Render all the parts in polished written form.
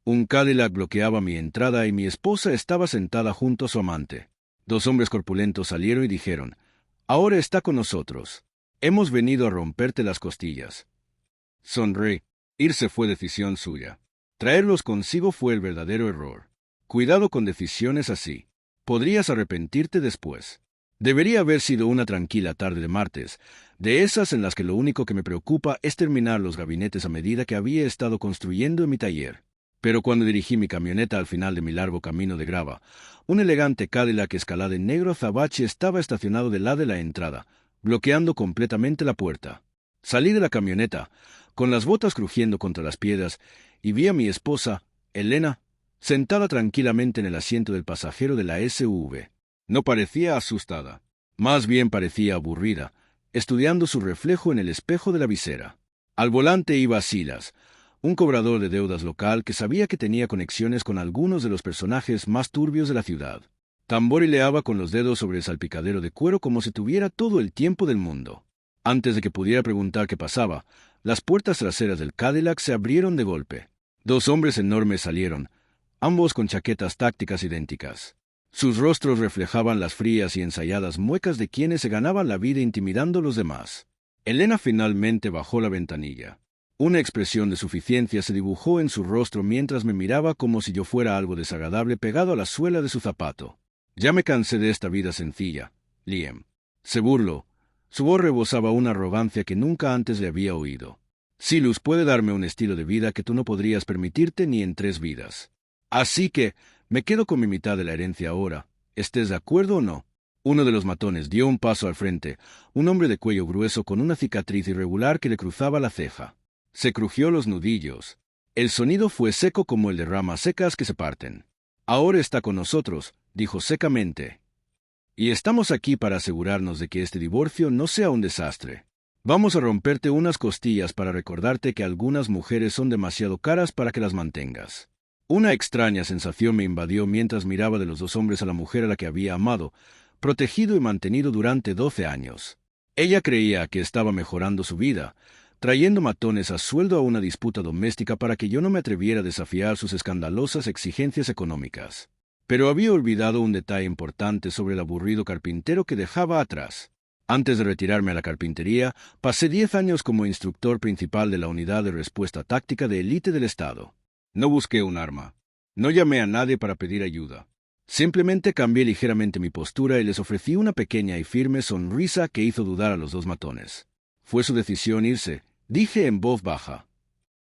Un Cadillac bloqueaba mi entrada y mi esposa estaba sentada junto a su amante. Dos hombres corpulentos salieron y dijeron: «Ahora está con nosotros. Hemos venido a romperte las costillas». Sonreí. Irse fue decisión suya. Traerlos consigo fue el verdadero error. Cuidado con decisiones así. Podrías arrepentirte después. Debería haber sido una tranquila tarde de martes, de esas en las que lo único que me preocupa es terminar los gabinetes a medida que había estado construyendo en mi taller. Pero cuando dirigí mi camioneta al final de mi largo camino de grava, un elegante Cadillac Escalade negro azabache estaba estacionado del lado de la entrada, bloqueando completamente la puerta. Salí de la camioneta, con las botas crujiendo contra las piedras, y vi a mi esposa, Elena, sentada tranquilamente en el asiento del pasajero de la SUV. No parecía asustada. Más bien parecía aburrida, estudiando su reflejo en el espejo de la visera. Al volante iba Silas, un cobrador de deudas local que sabía que tenía conexiones con algunos de los personajes más turbios de la ciudad. Tamborileaba con los dedos sobre el salpicadero de cuero como si tuviera todo el tiempo del mundo. Antes de que pudiera preguntar qué pasaba, las puertas traseras del Cadillac se abrieron de golpe. Dos hombres enormes salieron, ambos con chaquetas tácticas idénticas. Sus rostros reflejaban las frías y ensayadas muecas de quienes se ganaban la vida intimidando a los demás. Elena finalmente bajó la ventanilla. Una expresión de suficiencia se dibujó en su rostro mientras me miraba como si yo fuera algo desagradable pegado a la suela de su zapato. «Ya me cansé de esta vida sencilla, Liam». Se burló. Su voz rebosaba una arrogancia que nunca antes le había oído. «Silas puede darme un estilo de vida que tú no podrías permitirte ni en 3 vidas. Así que me quedo con mi mitad de la herencia ahora, ¿estés de acuerdo o no?» Uno de los matones dio un paso al frente, un hombre de cuello grueso con una cicatriz irregular que le cruzaba la ceja. Se crujió los nudillos. El sonido fue seco como el de ramas secas que se parten. «Ahora está con nosotros», dijo secamente. «Y estamos aquí para asegurarnos de que este divorcio no sea un desastre. Vamos a romperte unas costillas para recordarte que algunas mujeres son demasiado caras para que las mantengas». Una extraña sensación me invadió mientras miraba de los dos hombres a la mujer a la que había amado, protegido y mantenido durante 12 años. Ella creía que estaba mejorando su vida, trayendo matones a sueldo a una disputa doméstica para que yo no me atreviera a desafiar sus escandalosas exigencias económicas. Pero había olvidado un detalle importante sobre el aburrido carpintero que dejaba atrás. Antes de retirarme a la carpintería, pasé 10 años como instructor principal de la unidad de respuesta táctica de élite del Estado. No busqué un arma. No llamé a nadie para pedir ayuda. Simplemente cambié ligeramente mi postura y les ofrecí una pequeña y firme sonrisa que hizo dudar a los dos matones. Fue su decisión irse, dije en voz baja.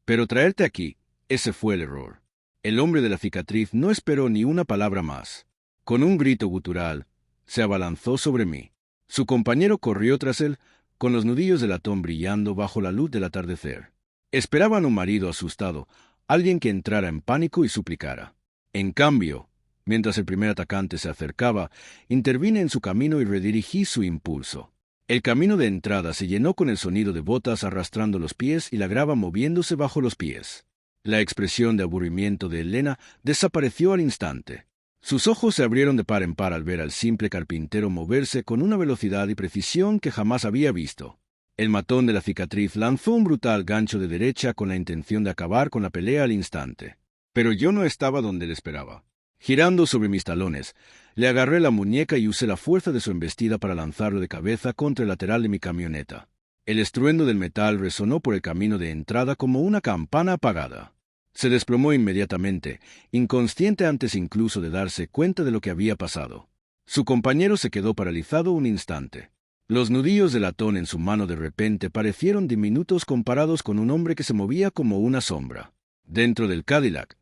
Pero traerte aquí, ese fue el error. El hombre de la cicatriz no esperó ni una palabra más. Con un grito gutural, se abalanzó sobre mí. Su compañero corrió tras él, con los nudillos de latón brillando bajo la luz del atardecer. Esperaban un marido asustado, alguien que entrara en pánico y suplicara. En cambio, mientras el primer atacante se acercaba, intervine en su camino y redirigí su impulso. El camino de entrada se llenó con el sonido de botas arrastrando los pies y la grava moviéndose bajo los pies. La expresión de aburrimiento de Elena desapareció al instante. Sus ojos se abrieron de par en par al ver al simple carpintero moverse con una velocidad y precisión que jamás había visto. El matón de la cicatriz lanzó un brutal gancho de derecha con la intención de acabar con la pelea al instante. Pero yo no estaba donde le esperaba. Girando sobre mis talones, le agarré la muñeca y usé la fuerza de su embestida para lanzarlo de cabeza contra el lateral de mi camioneta. El estruendo del metal resonó por el camino de entrada como una campana apagada. Se desplomó inmediatamente, inconsciente antes incluso de darse cuenta de lo que había pasado. Su compañero se quedó paralizado un instante. Los nudillos de latón en su mano de repente parecieron diminutos comparados con un hombre que se movía como una sombra. Dentro del Cadillac,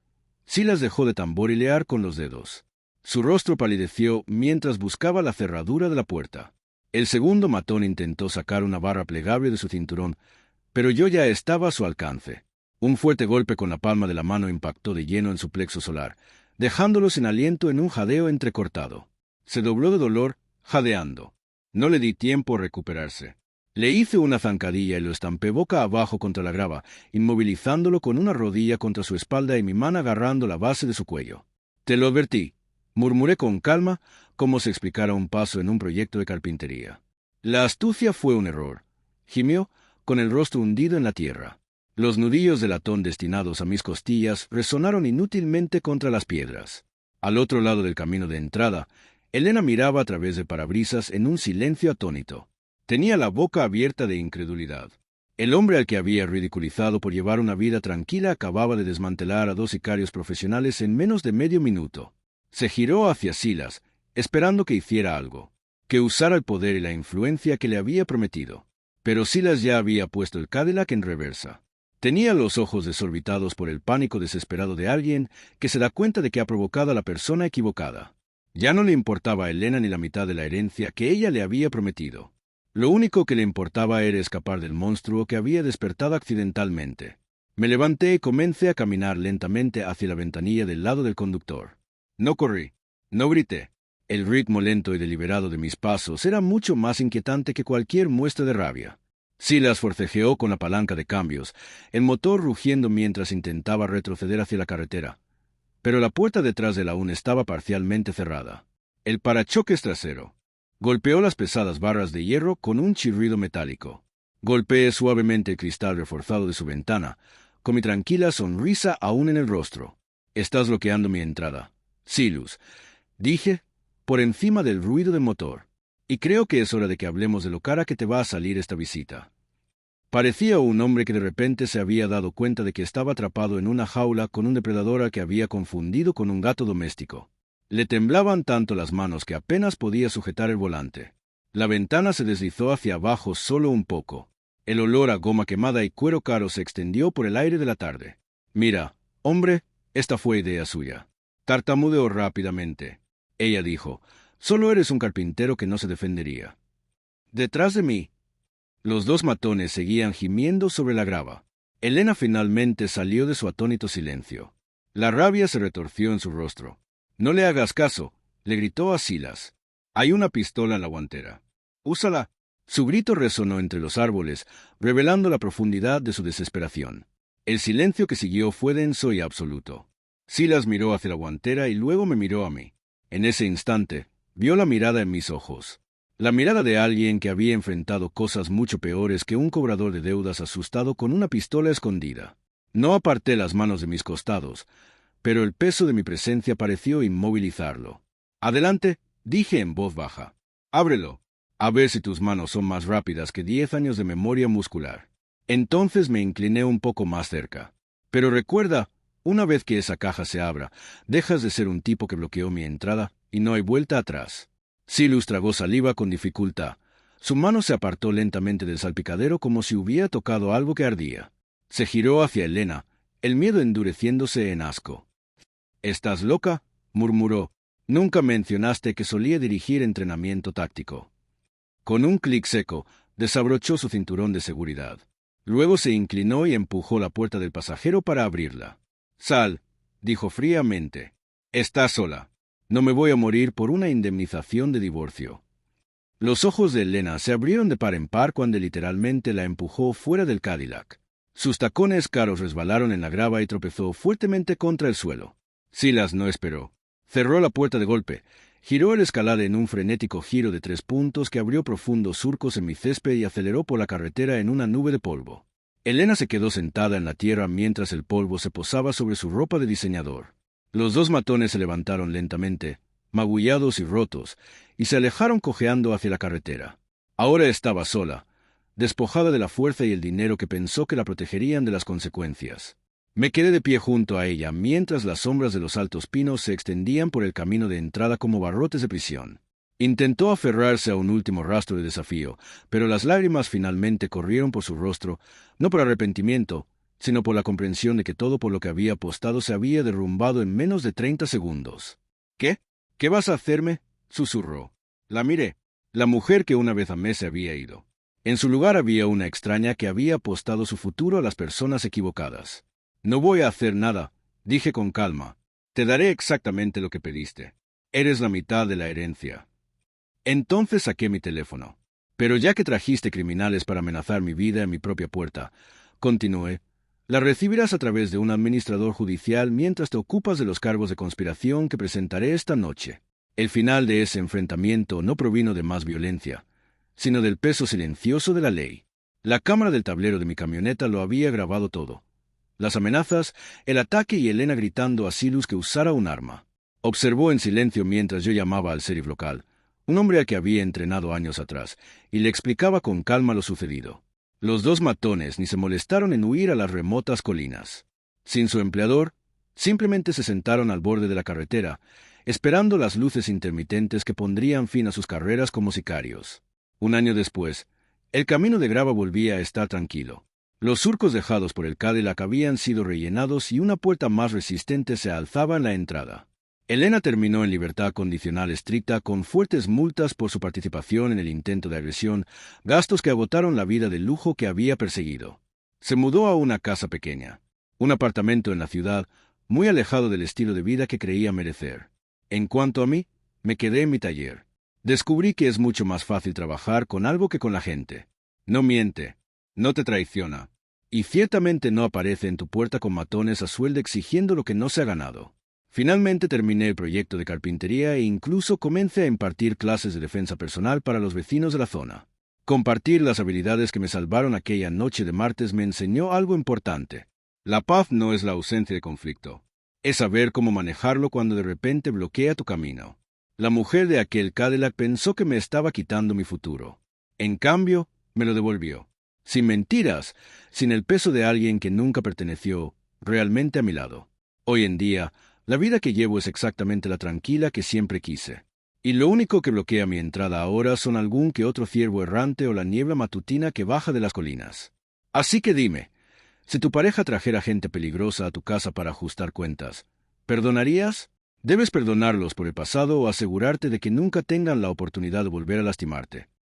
Silas dejó de tamborilear con los dedos. Su rostro palideció mientras buscaba la cerradura de la puerta. El segundo matón intentó sacar una barra plegable de su cinturón, pero yo ya estaba a su alcance. Un fuerte golpe con la palma de la mano impactó de lleno en su plexo solar, dejándolo sin aliento en un jadeo entrecortado. Se dobló de dolor, jadeando. No le di tiempo a recuperarse. Le hice una zancadilla y lo estampé boca abajo contra la grava, inmovilizándolo con una rodilla contra su espalda y mi mano agarrando la base de su cuello. «Te lo advertí», murmuré con calma, como si explicara un paso en un proyecto de carpintería. «La astucia fue un error», gimió, con el rostro hundido en la tierra. Los nudillos de latón destinados a mis costillas resonaron inútilmente contra las piedras. Al otro lado del camino de entrada, Elena miraba a través de parabrisas en un silencio atónito. Tenía la boca abierta de incredulidad. El hombre al que había ridiculizado por llevar una vida tranquila acababa de desmantelar a 2 sicarios profesionales en menos de medio minuto. Se giró hacia Silas, esperando que hiciera algo, que usara el poder y la influencia que le había prometido. Pero Silas ya había puesto el Cadillac en reversa. Tenía los ojos desorbitados por el pánico desesperado de alguien que se da cuenta de que ha provocado a la persona equivocada. Ya no le importaba a Elena ni la mitad de la herencia que ella le había prometido. Lo único que le importaba era escapar del monstruo que había despertado accidentalmente. Me levanté y comencé a caminar lentamente hacia la ventanilla del lado del conductor. No corrí, no grité. El ritmo lento y deliberado de mis pasos era mucho más inquietante que cualquier muestra de rabia. Silas forcejeó con la palanca de cambios, el motor rugiendo mientras intentaba retroceder hacia la carretera. Pero la puerta detrás de él aún estaba parcialmente cerrada. El parachoques trasero golpeó las pesadas barras de hierro con un chirrido metálico. Golpeé suavemente el cristal reforzado de su ventana, con mi tranquila sonrisa aún en el rostro. «Estás bloqueando mi entrada, Silus», dije, por encima del ruido del motor. «Y creo que es hora de que hablemos de lo cara que te va a salir esta visita». Parecía un hombre que de repente se había dado cuenta de que estaba atrapado en una jaula con un depredador al que había confundido con un gato doméstico. Le temblaban tanto las manos que apenas podía sujetar el volante. La ventana se deslizó hacia abajo solo un poco. El olor a goma quemada y cuero caro se extendió por el aire de la tarde. «Mira, hombre, esta fue idea suya». Tartamudeó rápidamente. Ella dijo: «Solo eres un carpintero que no se defendería». Detrás de mí, los 2 matones seguían gimiendo sobre la grava. Elena finalmente salió de su atónito silencio. La rabia se retorció en su rostro. «No le hagas caso», le gritó a Silas. «Hay una pistola en la guantera. Úsala». Su grito resonó entre los árboles, revelando la profundidad de su desesperación. El silencio que siguió fue denso y absoluto. Silas miró hacia la guantera y luego me miró a mí. En ese instante, vio la mirada en mis ojos. La mirada de alguien que había enfrentado cosas mucho peores que un cobrador de deudas asustado con una pistola escondida. No aparté las manos de mis costados, pero el peso de mi presencia pareció inmovilizarlo. «Adelante», dije en voz baja. «Ábrelo. A ver si tus manos son más rápidas que 10 años de memoria muscular». Entonces me incliné un poco más cerca. «Pero recuerda, una vez que esa caja se abra, dejas de ser un tipo que bloqueó mi entrada y no hay vuelta atrás». Silus tragó saliva con dificultad. Su mano se apartó lentamente del salpicadero como si hubiera tocado algo que ardía. Se giró hacia Elena, el miedo endureciéndose en asco. «¿Estás loca?», murmuró. «Nunca mencionaste que solía dirigir entrenamiento táctico». Con un clic seco, desabrochó su cinturón de seguridad. Luego se inclinó y empujó la puerta del pasajero para abrirla. «Sal», dijo fríamente. «Estás sola. No me voy a morir por una indemnización de divorcio». Los ojos de Elena se abrieron de par en par cuando literalmente la empujó fuera del Cadillac. Sus tacones caros resbalaron en la grava y tropezó fuertemente contra el suelo. Silas no esperó. Cerró la puerta de golpe, giró el escalade en un frenético giro de 3 puntos que abrió profundos surcos en mi césped y aceleró por la carretera en una nube de polvo. Elena se quedó sentada en la tierra mientras el polvo se posaba sobre su ropa de diseñador. Los 2 matones se levantaron lentamente, magullados y rotos, y se alejaron cojeando hacia la carretera. Ahora estaba sola, despojada de la fuerza y el dinero que pensó que la protegerían de las consecuencias. Me quedé de pie junto a ella mientras las sombras de los altos pinos se extendían por el camino de entrada como barrotes de prisión. Intentó aferrarse a un último rastro de desafío, pero las lágrimas finalmente corrieron por su rostro, no por arrepentimiento, sino por la comprensión de que todo por lo que había apostado se había derrumbado en menos de 30 segundos. «¿Qué? ¿Qué vas a hacerme?», susurró. La miré. La mujer que una vez amé se había ido. En su lugar había una extraña que había apostado su futuro a las personas equivocadas. «No voy a hacer nada», dije con calma. «Te daré exactamente lo que pediste. Eres la mitad de la herencia». Entonces saqué mi teléfono. «Pero ya que trajiste criminales para amenazar mi vida en mi propia puerta», continué, «la recibirás a través de un administrador judicial mientras te ocupas de los cargos de conspiración que presentaré esta noche». El final de ese enfrentamiento no provino de más violencia, sino del peso silencioso de la ley. La cámara del tablero de mi camioneta lo había grabado todo. Las amenazas, el ataque y Elena gritando a Silus que usara un arma. Observó en silencio mientras yo llamaba al sheriff local, un hombre al que había entrenado años atrás, y le explicaba con calma lo sucedido. Los dos matones ni se molestaron en huir a las remotas colinas. Sin su empleador, simplemente se sentaron al borde de la carretera, esperando las luces intermitentes que pondrían fin a sus carreras como sicarios. Un año después, el camino de grava volvía a estar tranquilo. Los surcos dejados por el Cadillac habían sido rellenados y una puerta más resistente se alzaba en la entrada. Elena terminó en libertad condicional estricta con fuertes multas por su participación en el intento de agresión, gastos que agotaron la vida de lujo que había perseguido. Se mudó a una casa pequeña, un apartamento en la ciudad, muy alejado del estilo de vida que creía merecer. En cuanto a mí, me quedé en mi taller. Descubrí que es mucho más fácil trabajar con algo que con la gente. No miente, no te traiciona, y ciertamente no aparece en tu puerta con matones a sueldo exigiendo lo que no se ha ganado. Finalmente terminé el proyecto de carpintería e incluso comencé a impartir clases de defensa personal para los vecinos de la zona. Compartir las habilidades que me salvaron aquella noche de martes me enseñó algo importante. La paz no es la ausencia de conflicto. Es saber cómo manejarlo cuando de repente bloquea tu camino. La mujer de aquel Cadillac pensó que me estaba quitando mi futuro. En cambio, me lo devolvió. Sin mentiras, sin el peso de alguien que nunca perteneció realmente a mi lado. Hoy en día, la vida que llevo es exactamente la tranquila que siempre quise. Y lo único que bloquea mi entrada ahora son algún que otro ciervo errante o la niebla matutina que baja de las colinas. Así que dime, si tu pareja trajera gente peligrosa a tu casa para ajustar cuentas, ¿perdonarías? Debes perdonarlos por el pasado o asegurarte de que nunca tengan la oportunidad de volver a lastimarte.